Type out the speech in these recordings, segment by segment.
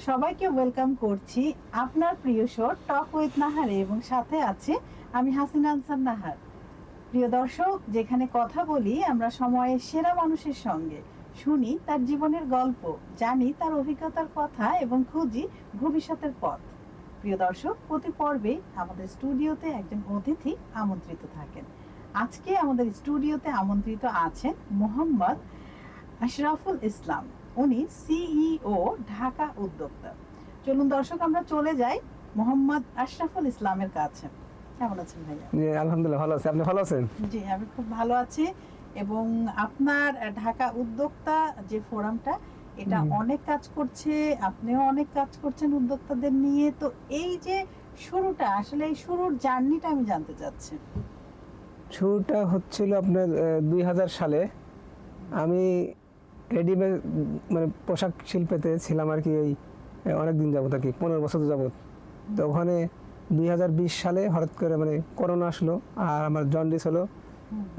সবাইকে ওয়েলকাম করছি আপনার প্রিয় শো টক উইথ নাহারে এবং সাথে আছে আমি হাসিনা আনসার নাহার। প্রিয় দর্শক, যেখানে কথা বলি আমরা সময়ের সেরা মানুষের সঙ্গে, শুনি তার জীবনের গল্প, জানি তার অভিজ্ঞতার কথা এবং খুঁজি ভবিষ্যতের পথ। প্রিয় দর্শক, প্রতি পর্বে আমাদের স্টুডিওতে একজন অতিথি আমন্ত্রিত থাকেন। আজকে আমাদের স্টুডিওতে আমন্ত্রিত আছেন মোহাম্মদ আশরাফুল ইসলাম। উনি সিইও, ঢাকা উদ্যোক্তা। চলুন দর্শক, আমরা চলে যাই মোহাম্মদ আশরাফুল ইসলামের কাছে। কেমন আছেন ভাইয়া? জি আলহামদুলিল্লাহ ভালো আছি। আপনি ভালো আছেন? জি, আমি খুব ভালো আছি। এবং আপনার ঢাকা উদ্যোক্তা যে ফোরামটা, এটা অনেক কাজ করছে, আপনিও অনেক কাজ করছেন উদ্যোক্তাদের নিয়ে। তো এই যে শুরুটা, আসলে এই শুরুর জার্নিটা আমি জানতে চাচ্ছি। শুরুটা হচ্ছিল আপনার 2000 সালে। আমি রেডিমেড মানে পোশাক শিল্পেতে ছিলাম আর কি, এই অনেক দিন যাবত আর কি, 15 বছর যাবত। তো ওখানে 2020 সালে হঠাৎ করে মানে করোনা আসলো আর আমার জন্ডিস হলো।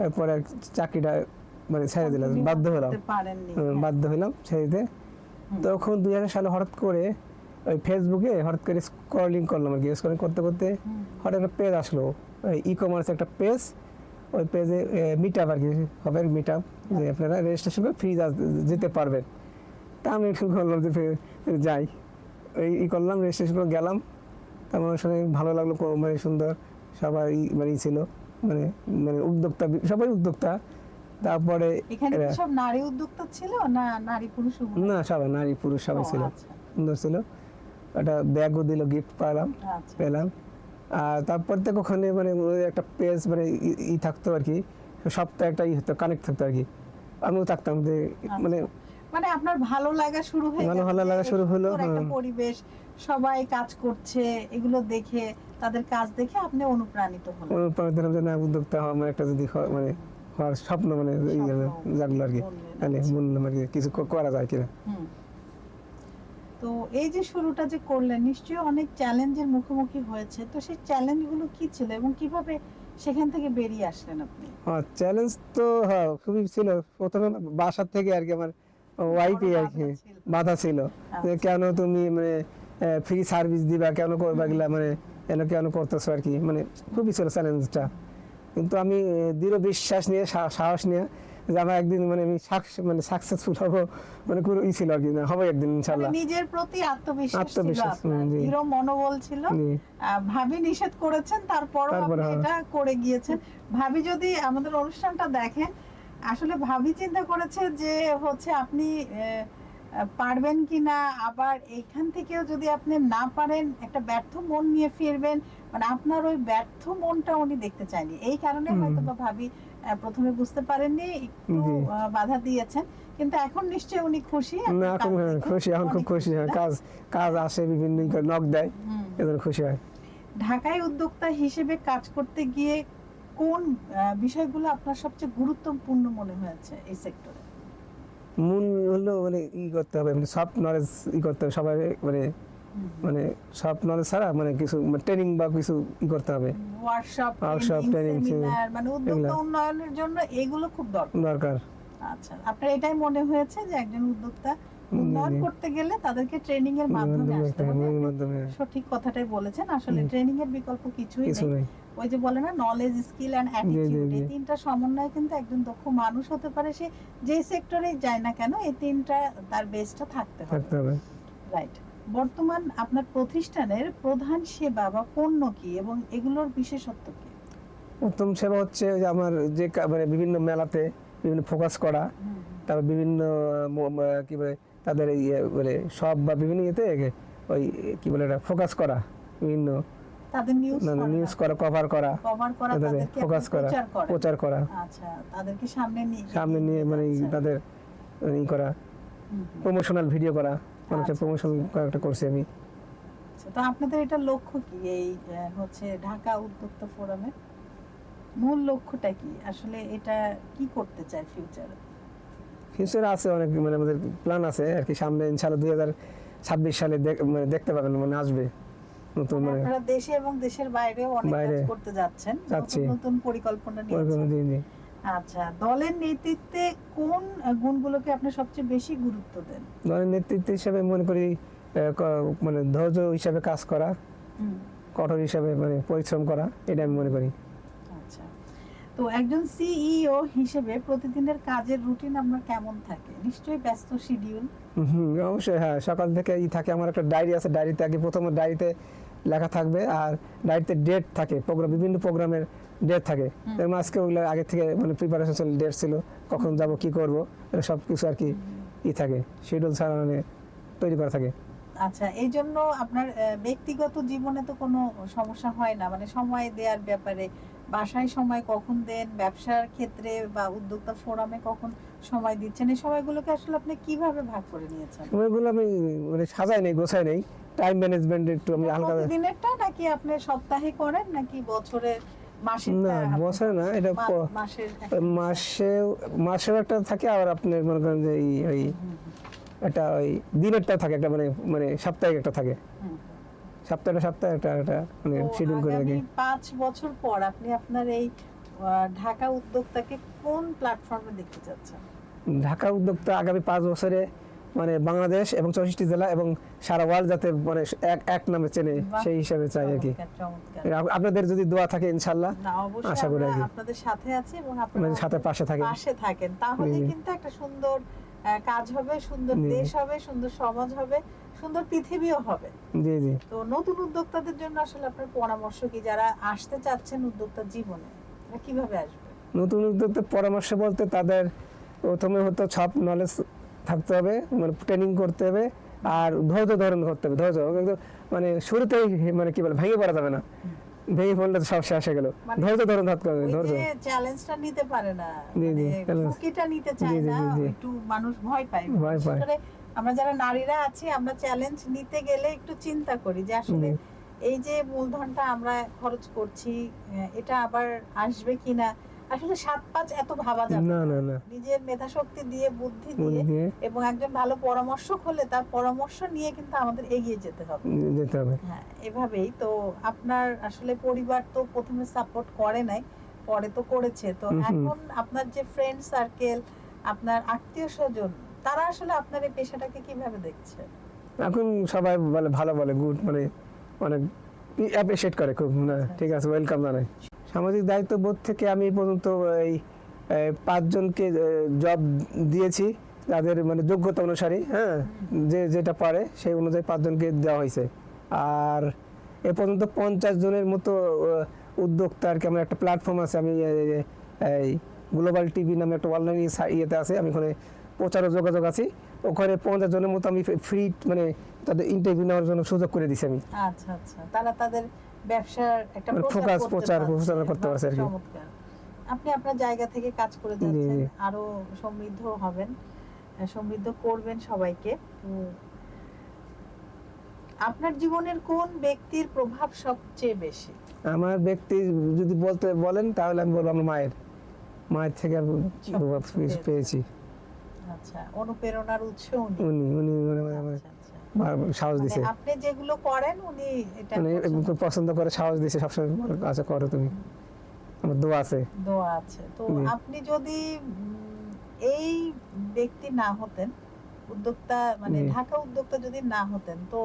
এরপরে চাকরিটা মানে ছেড়ে দিলাম, বাধ্য হলাম ছেড়ে দিতে। তখন 2000 সালে হঠাৎ করে ওই ফেসবুকে হঠাৎ করে স্ক্রলিং করলাম আর কি, স্ক্রলিং করতে করতে হঠাৎ একটা পেজ আসলো, ই কমার্স একটা পেজ। ওই পেজে মিট আপ আর কি হবে, মিট আপ, যে আপনারা রেজিস্ট্রেশন করে ফ্রি যেতে পারবেন। তা আমি একটু করলাম যে যাই, ওই করলাম, রেজিস্ট্রেশন করে গেলাম। আমার সঙ্গে ভালো লাগলো, মানে সুন্দর সবাই মানে ছিল, মানে মানে উদ্যোক্তা, সবাই উদ্যোক্তা। তারপরে এখানে কি সব নারী উদ্যোক্তা ছিল না নারী পুরুষ? না, সবাই নারী পুরুষ সবাই ছিল, সুন্দর ছিল। একটা ব্যাগও দিল, গিফট পেলাম। আর তারপর থেকে ওখানে মানে একটা পেজ মানে ই থাকতো আর কি, সপ্তাহে একটা ই হতো, কানেক্ট থাকতো আর কি। আমিও থাকতাম যে মানে মানে আপনার ভালো লাগা শুরু হয়ে গেল, ভালো লাগা শুরু হলো। একটা পরিবেশ, সবাই কাজ করছে, এগুলো দেখে, তাদের কাজ দেখে আপনি অনুপ্রাণিত হলেন যে না, উদ্যোক্তা হওয়া মানে একটা যদি মানে হওয়ার স্বপ্ন মানে জাগলো আর কি, তাহলে বললাম আর কি কিছু করা যায় কিনা। তো এই যে শুরুটা যে করলেন, নিশ্চয়ই অনেক চ্যালেঞ্জের মুখোমুখি হয়েছে। তো সেই চ্যালেঞ্জগুলো কি ছিল এবং কিভাবে সেখান থেকে বেরিয়ে আসলেন আপনি? চ্যালেঞ্জ তো খুবই ছিল। প্রথমে বাসা থেকে আর কি আমার ওয়াইফই আর কি বাধা ছিল, যে কেন তুমি মানে ফ্রি সার্ভিস দিবা, কেন করবা গেলা, মানে এগুলো কেন করতেছো আর কি, মানে খুবই ছিল চ্যালেঞ্জটা। কিন্তু আমি দৃঢ় বিশ্বাস নিয়ে, সাহস নিয়ে যে আমার একদিন মানে আমি মানে সাকসেসফুল হবো, মানে কোনো ই ছিল আর কি, না হবো একদিন ইনশাআল্লাহ। নিজের প্রতি আত্মবিশ্বাস, দৃঢ় মনোবল ছিল। ভাবি নিষেধ করেছেন, তারপর এটা করে গিয়েছেন। ভাবি যদি আমাদের অনুষ্ঠানটা দেখেন, আসলে ভাবি চিন্তা করেছে যে হচ্ছে আপনি পারবেন কিনা, আবার এখান থেকেও যদি আপনি না পারেন একটা ব্যর্থ মন নিয়ে ফিরবেন, মানে আপনার ওই ব্যর্থ মনটা উনি দেখতে চাইনি। এই কারণে হয়তো বা ভাবি প্রথমে বুঝতে পারেননি, একটু বাধা দিয়েছেন। কিন্তু এখন নিশ্চয়ই উনি খুশি। না, এখন খুশি, এখন খুব খুশি। কাজ আসে, বিভিন্ন নক দেয়, এদের খুশি হয়। ঢাকায় উদ্যোক্তা হিসেবে কাজ করতে গিয়ে কোন বিষয়গুলো আপনার সবচেয়ে গুরুত্বপূর্ণ মনে হয়েছে এই সেক্টরে? মূল হলো মানে ই করতে হবে, মানে সফট নলেজ ই করতে হবে সবাই, মানে মানে সফট নলেজ ছাড়া মানে কিছু ট্রেনিং বা কিছু ই করতে হবে, ওয়ার্কশপ ট্রেনিং, মানে উদ্যোক্তা উন্নয়নের জন্য এগুলো খুব দরকার। আচ্ছা, আপনার এটাই মনে হয়েছে যে একজন উদ্যোক্তা উন্নয়ন করতে গেলে তাদেরকে ট্রেনিং এর মাধ্যমে আসতে হবে? সঠিক কথাটাই বলেছেন। আসলে ট্রেনিং এর বিকল্প কিছুই নেই। ওই যে বলে না, নলেজ, স্কিল এন্ড অ্যাটিটিউড, এই তিনটা সমন্বয়ে কিন্তু একজন দক্ষ মানুষ হতে পারে, সে যে সেক্টরে যায় না কেন, এই তিনটা তার বেসটা থাকতে হবে। রাইট। বর্তমান আপনার প্রতিষ্ঠানের প্রধান সেবা বা পণ্য কি এবং এগুলোর বিশেষত্ব কি? প্রথম সেবা হচ্ছে যে আমার যে মানে বিভিন্ন মেলাতে বিভিন্ন ফোকাস করা, তারপর বিভিন্ন কি বলে তাদের ইয়ে বলে সব বা বিভিন্ন ইয়েতে ওই কি বলে এটা ফোকাস করা, বিভিন্ন তাদের নিউজ করা, কভার করা, তাদেরকে ফোকাস করা, প্রচার করা। আচ্ছা, তাদেরকে সামনে নিয়ে মানে তাদের ই করা, প্রমোশনাল ভিডিও করা, মানুষের প্রমোশন কয়েকটা করছি আমি। তো আপনাদের এটা লক্ষ্য কি, এই হচ্ছে ঢাকা উদ্যোক্তা ফোরামের মূল লক্ষ্যটা কি? আসলে এটা কি করতে চায় ফিউচারে আছে অনেক, মানে আমাদের প্ল্যান আছে আর কি, সামনে ইনশাআল্লাহ 2026 সালে মানে দেখতে পাবেন, মানে আসবে নতুন, মানে আপনারা দেশে এবং দেশের বাইরেও অনেক কাজ করতে যাচ্ছেন, নতুন পরিকল্পনা নিয়ে। আচ্ছা, দলের নেতৃত্বে কোন গুণগুলোকে আপনি সবচেয়ে বেশি গুরুত্ব দেন? দলের নেতৃত্ব হিসেবে মনে করি মানে ধৈর্য হিসাবে কাজ করা, হুম, কঠোর হিসাবে মানে পরিশ্রম করা, এটা আমি মনে করি। আচ্ছা। তো একজন সিইও হিসেবে প্রতিদিনের কাজের রুটিন আপনার কেমন থাকে? নিশ্চয়ই ব্যস্ত শিডিউল। অবশ্যই, হ্যাঁ, সকাল থেকে থাকে। আমার একটা ডায়েরি আছে, ডায়েরিতে আগে প্রথমে ডায়েরিতে লেখা থাকবে, আর ডায়েরিতে ডেট থাকে, প্রোগ্রাম, বিভিন্ন প্রোগ্রামের ডেট থাকে। এবং আজকে ওগুলো আগে থেকে মানে প্রিপারেশন ছিল, ডেট ছিল, কখন যাব, কি করব, সব কিছু আর কি থাকে, শিডিউল ছাড়া মানে তৈরি করা থাকে। আচ্ছা, এই জন্য আপনার ব্যক্তিগত জীবনে তো কোনো সমস্যা হয় না, মানে সময় দেওয়ার ব্যাপারে? বাসায় সময় কখন দেন, ব্যবসার ক্ষেত্রে বা উদ্যোক্তা ফোরামে কখন সময় দিচ্ছেন, এই সময়গুলোকে আসলে আপনি কিভাবে ভাগ করে নিয়েছেন? সময়গুলো আমি মানে সাজাই নেই, গোছাই নেই, টাইম ম্যানেজমেন্ট একটু আমি হালকা। প্রতিদিনেরটা নাকি আপনি সপ্তাহে করেন, নাকি বছরে, মাসের? না, বছরে না, এটা মাসের মাসেও একটা থাকে, আবার আপনি মনে করেন যে ওই একটা ওই দিনেরটা থাকে, একটা মানে মানে সাপ্তাহিক একটা থাকে, সপ্তাহে একটা একটা মানে শিডিউল করে রাখি। 5 বছর পর আপনি আপনার এই ঢাকা উদ্যোক্তাকে কোন প্ল্যাটফর্মে দেখতে চাচ্ছেন? ঢাকা উদ্যোক্তা আগামী 5 বছরে মানে বাংলাদেশ এবং 64 জেলা এবং সারা ওয়ার্ল্ড যাতে মানে এক নামে চেনে, সেই হিসাবে চাই আর কি। আপনাদের যদি দোয়া থাকে ইনশাআল্লাহ, আশা করি আর কি আপনাদের সাথে আছি এবং আপনাদের সাথে পাশে থাকেন, তাহলে কিন্তু একটা সুন্দর কাজ হবে, সুন্দর দেশ হবে, সুন্দর সমাজ হবে, সুন্দর পৃথিবীও হবে। জি জি। তো নতুন উদ্যোক্তাদের জন্য আসলে আপনার পরামর্শ কি, যারা আসতে চাচ্ছেন উদ্যোক্তা জীবনে, তারা কিভাবে আসবে? নতুন উদ্যোক্তার পরামর্শ বলতে তাদের প্রথমে হতো সব নলেজ থাকতে হবে, মানে ট্রেনিং করতে হবে, আর ধৈর্য ধারণ করতে হবে। ধৈর্য কিন্তু মানে শুরুতেই মানে কি বলে ভেঙে পড়া যাবে না, ভেঙে পড়লে তো সব শেষ হয়ে গেল। ধৈর্য ধারণ থাকতে হবে, ধৈর্য। চ্যালেঞ্জটা নিতে পারে না, জি জি, ঝুঁকিটা নিতে চায় না, একটু মানুষ ভয় পায়। আসলে আমরা যারা নারীরা আছি, আমরা চ্যালেঞ্জ নিতে গেলে একটু চিন্তা করি যে আসলে এই যে মূলধনটা আমরা খরচ করছি, এটা আবার আসবে কিনা। আসলে 7-5 এত ভাবা যাবে না না না, নিজের মেধাশক্তি দিয়ে, বুদ্ধি দিয়ে, এবং একজন ভালো পরামর্শক হলে তার পরামর্শ নিয়ে কিন্তু আমাদের এগিয়ে যেতে হবে। হ্যাঁ, এভাবেই তো। আপনার আসলে পরিবার তো প্রথমে সাপোর্ট করে নাই, পরে তো করেছে। তো এখন আপনার যে ফ্রেন্ড সার্কেল, আপনার আত্মীয় স্বজন, তারা আসলে আপনার এই পেশাটাকে কিভাবে দেখছে? এখন সবাই বলে, ভালো বলে, গুড, মানে অনেক অ্যাপ্রিশিয়েট করে খুব। না, ঠিক আছে, ওয়েলকাম জানাই। সামাজিক দায়িত্ববোধ থেকে আমি এই পর্যন্ত এই 5 জনকে জব দিয়েছি, তাদের মানে যোগ্যতা অনুসারে, হ্যাঁ, যেটা পারে সেই অনুযায়ী 5 জনকে দেওয়া হয়েছে। আর এ পর্যন্ত 50 জনের মতো উদ্যোক্তা আর কি। আমার একটা প্ল্যাটফর্ম আছে, আমি এই গ্লোবাল টিভি নামে একটা অনলাইন ইয়েতে আছে, আমি ওখানে প্রচার ও যোগাযোগ আছি। ওখানে 50 জনের মতো আমি ফ্রি মানে তাদের ইন্টারভিউ নেওয়ার জন্য সুযোগ করে দিছি আমি। আচ্ছা আচ্ছা, তারা তাদের ব্যবসার একটা প্রচার করতে পারছে আর কি। আপনি আপনার জায়গা থেকে কাজ করে যাচ্ছেন, আরো সমৃদ্ধ হবেন, সমৃদ্ধ করবেন সবাইকে। আপনার জীবনের কোন ব্যক্তির প্রভাব সবচেয়ে বেশি? আমার ব্যক্তি যদি বলেন তাহলে আমি বলবো আমার মায়ের থেকে আমি প্রভাব পেয়েছি। আচ্ছা, অনুপ্রেরণার উৎস উনি সাহস দিছে। আপনি যেগুলো করেন উনি এটা পছন্দ করে, সাহস দিছে সবসময়, আচ্ছা করো তুমি, আমার দোয়া আছে। তো আপনি যদি এই ব্যক্তি না হতেন, উদ্যোক্তা মানে ঢাকা উদ্যোক্তা যদি না হতেন, তো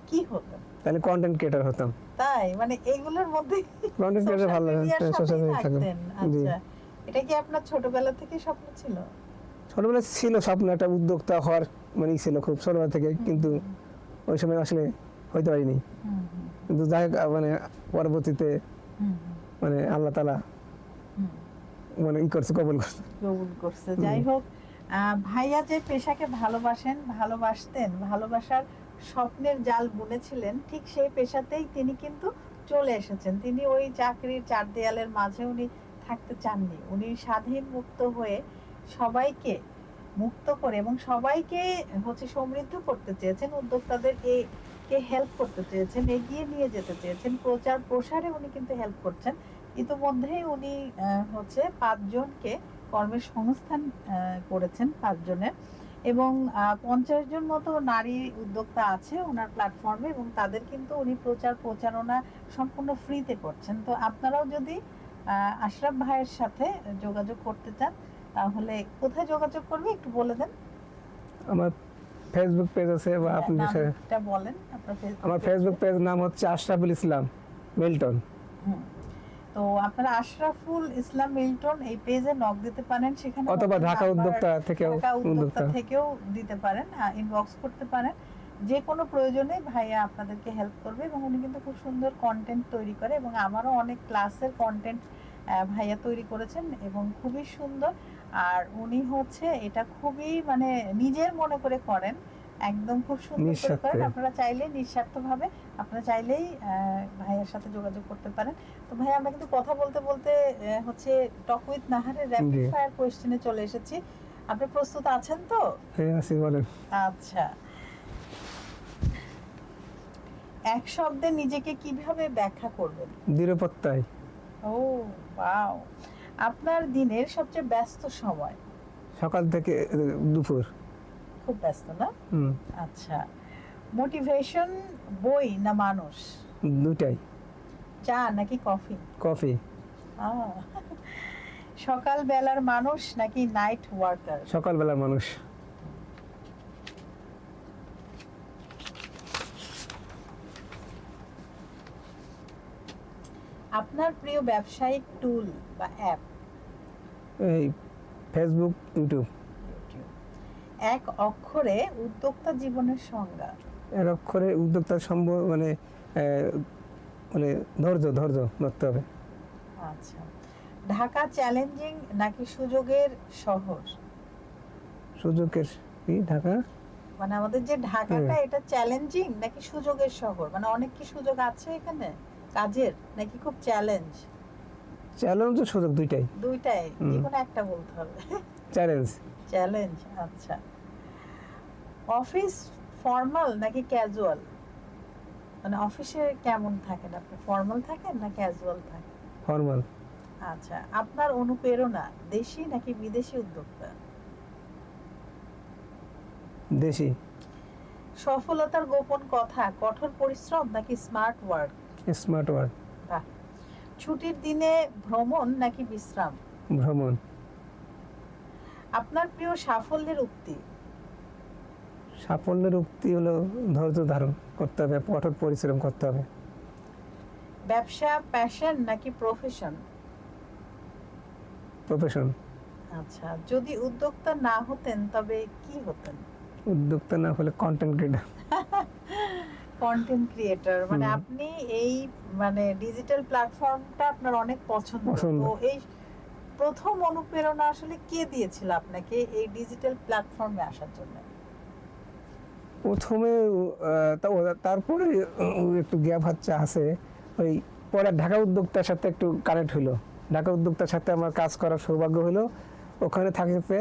কি হতেন? তাহলে কন্টেন্ট ক্রিয়েটর হতাম। তাই? মানে এইগুলোর মধ্যে কন্টেন্ট ক্রিয়েটর ভালো লাগে, সোশ্যাল মিডিয়া থাকতেন। আচ্ছা, এটা কি আপনার ছোটবেলা থেকে স্বপ্ন ছিল? ছোটবেলা ছিল স্বপ্ন, একটা উদ্যোক্তা হওয়ার মানে ছিল খুব ছোটবেলা থেকে, কিন্তু ওই সময় আসলে হইতে পারিনি। কিন্তু যাই হোক, মানে পরবর্তীতে মানে আল্লাহ তাআলা মানে কবুল করছে। যাই হোক, ভাইয়া যে পেশাকে ভালোবাসতেন, ভালোবাসার স্বপ্নের জাল বুনেছিলেন, ঠিক সেই পেশাতেই তিনি কিন্তু চলে এসেছেন। তিনি ওই চাকরির 4 দেয়ালের মাঝে উনি থাকতে চাননি। উনি স্বাধীন মুক্ত হয়ে সবাইকে মুক্ত করে এবং সবাইকে সমৃদ্ধ করতে চেয়েছেন, উদ্যোক্তাদের কে হেল্প করতে চেয়েছেন, এগিয়ে নিয়ে যেতে চেয়েছেন, প্রচার প্রসারে উনি কিন্তু হেল্প করছেন। ইতিমধ্যেই উনি 5 জনকে কর্মের সংস্থান করেছেন, 5 জনের, এবং 50 জন মতো নারী উদ্যোক্তা আছে ওনার প্ল্যাটফর্মে, এবং তাদের কিন্তু উনি প্রচারণা সম্পূর্ণ ফ্রিতে করছেন। তো আপনারাও যদি আশরাফ ভাইয়ের সাথে যোগাযোগ করতে চান, তাহলে কোথায় যোগাযোগ করবে একটু বলে দেন। আমার ফেসবুক পেজ আছে বা আপনি নামটা বলেন আপনার ফেসবুক আমার ফেসবুক পেজ নাম হচ্ছে আশরাফুল ইসলাম মিল্টন। তো আপনারা আশরাফুল ইসলাম মিল্টন এই পেজে নক দিতে পারেন, সেখানে অথবা ঢাকা উদ্যোক্তা থেকেও দিতে পারেন, ইনবক্স করতে পারেন। যে কোনো প্রয়োজনে ভাইয়া আপনাদেরকে হেল্প করবে এবং উনি কিন্তু খুব সুন্দর কন্টেন্ট তৈরি করে এবং আমারও অনেক ক্লাসের কন্টেন্ট ভাইয়া তৈরি করেছেন এবং খুবই সুন্দর। আর উনি হচ্ছে এটা খুবই মানে নিজের মনে করে করেন, একদম খুব সুন্দর করে করেন। আপনারা চাইলে নিঃস্বার্থভাবে আপনারা চাইলেই ভাইয়ার সাথে যোগাযোগ করতে পারেন। তো ভাই আমরা কিন্তু কথা বলতে বলতে হচ্ছে টক উইথ নাহারের র্যাপিড ফায়ার কোশ্চেনে চলে এসেছি। আপনি প্রস্তুত আছেন তো? হ্যাঁ আছি, বলেন। আচ্ছা, এক শব্দে নিজেকে কিভাবে ব্যাখ্যা করবেন? দৃঢ়প্রত্যয়। ও ওয়াও। আপনার দিনের সবচেয়ে ব্যস্ত সময়? সকাল থেকে দুপুর। খুব ব্যস্ত না? আচ্ছা, মোটিভেশন বই না মানুষ? দুটাই। চা নাকি কফি? কফি। সকাল বেলার মানুষ নাকি নাইট ওয়ার্কার? সকাল বেলার মানুষ। আপনার প্রিয় ব্যবসায়িক টুল বা অ্যাপ? এই ফেসবুক, ইউটিউব। এক অক্ষরে উদ্যোক্তা জীবনের সংজ্ঞা? এক অক্ষরে উদ্যোক্তার মানে মানে ধৈর্য ধরতে হবে। আচ্ছা, ঢাকা চ্যালেঞ্জিং নাকি সুযোগের শহর? সুযোগের কি ঢাকা মানে আমাদের যে ঢাকাটা এটা চ্যালেঞ্জিং নাকি সুযোগের শহর? মানে অনেক কি সুযোগ আছে এখানে কাজের নাকি খুব চ্যালেঞ্জ? চ্যালেঞ্জ ও সুযোগ দুইটাই। দুইটাই, যে কোনো একটা বলতে হবে। চ্যালেঞ্জ। আচ্ছা, অফিস ফর্মাল নাকি ক্যাজুয়াল? মানে অফিসে কেমন থাকেন আপনি, ফর্মাল থাকেন না ক্যাজুয়াল থাকেন? ফর্মাল। আচ্ছা, আপনার অনুপ্রেরণা দেশি নাকি বিদেশি উদ্যোক্তা? দেশি। সফলতার গোপন কথা কঠোর পরিশ্রম নাকি স্মার্ট ওয়ার্ক? Smart work. বাহ। ছুটির দিনে ভ্রমণ নাকি বিশ্রাম? ভ্রমণ। আপনার প্রিয় সাফল্যের উক্তি? সাফল্যের উক্তি হলো ধৈর্য ধারণ করতে হবে, কঠোর পরিশ্রম করতে হবে। ব্যবসা প্যাশন নাকি প্রফেশন? প্রফেশন। আচ্ছা, যদি উদ্যোক্তা না হতেন তবে কি হতেন? উদ্যোক্তা না হলে কন্টেন্ট ক্রিয়েটর। কন্টেন্ট ক্রিয়েটর মানে আপনি এই মানে ডিজিটাল প্ল্যাটফর্মটা আপনার অনেক পছন্দ। তো এই প্রথম অনুপ্রেরণা আসলে কে দিয়েছিল আপনাকে এই ডিজিটাল প্ল্যাটফর্মে আসার জন্য? প্রথমে তারপরে একটু গ্যাপ আছে, ওই পরে ঢাকা উদ্যোক্তার সাথে একটু কানেক্ট হলো। ঢাকা উদ্যোক্তার সাথে আমার কাজ করার সৌভাগ্য হলো। ওখানে থাকতে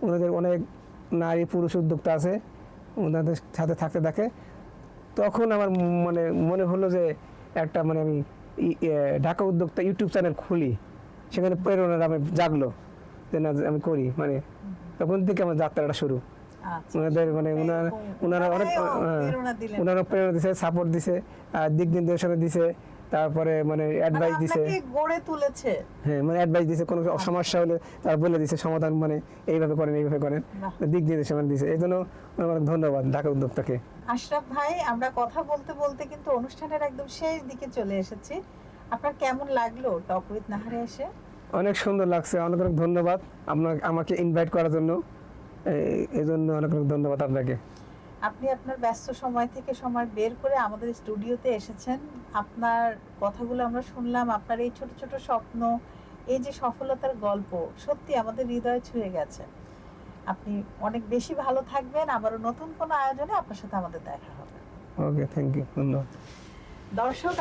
ওনাদের অনেক নারী পুরুষ উদ্যোক্তা আছে, ওনাদের সাথে থাকতে দেখে তখন আমার মানে মনে হলো যে একটা মানে আমি ঢাকা উদ্যোক্তা ইউটিউব চ্যানেল খুলি, সেখানে প্রেরণা আমি জাগলো যে না আমি করি। মানে তখন থেকে আমার যাত্রাটা শুরু। ওনাদের মানে ওনারা অনেক প্রেরণা দিছে, সাপোর্ট দিছে, দিক নির্দেশনা দিছে, তারপরে মানে অ্যাডভাইস দিছে, গড়ে তুলেছে। হ্যাঁ মানে অ্যাডভাইস দিছে, কোনো সমস্যা হলে তার বলে দিছে সমাধান, মানে এইভাবে করেন দিক নির্দেশনা দিছে। এই জন্য অনেক ধন্যবাদ ঢাকা উদ্যোক্তাকে। আশরাফ ভাই, আমরা কথা বলতে বলতে কিন্তু অনুষ্ঠানের একদম শেষ দিকে চলে এসেছি। আপনার কেমন লাগলো টক উইথ নাহারে এসে? অনেক সুন্দর লাগছে, অনেক অনেক ধন্যবাদ আমাকে ইনভাইট করার জন্য। এই জন্য অনেক অনেক ধন্যবাদ আপনাকে। আপনি আপনার ব্যস্ত সময় থেকে সময় বের করে আমাদের স্টুডিওতে এসেছেন। আপনার কথাগুলো আমরা শুনলাম, আপনার এই ছোট ছোট স্বপ্ন, এই যে সফলতার গল্প সত্যি আমাদের হৃদয় ছুঁয়ে গেছে। আপনি অনেক বেশি ভালো থাকবেন। আবারও নতুন কোনো আয়োজনে আপনার সাথে আমাদের দেখা হবে। ওকে, থ্যাংক ইউ, ধন্যবাদ। দর্শক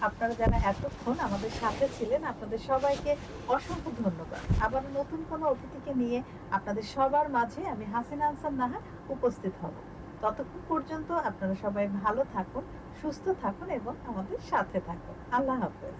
আপনারা যারা এতক্ষণ আমাদের সাথে ছিলেন, আপনাদের সবাইকে অসংখ্য ধন্যবাদ। আবার নতুন কোনো অতিথিকে নিয়ে আপনাদের সবার মাঝে আমি হাসিনা আনসার নাহার উপস্থিত হব। ততক্ষণ পর্যন্ত আপনারা সবাই ভালো থাকুন, সুস্থ থাকুন এবং আমাদের সাথে থাকুন। আল্লাহ হাফেজ।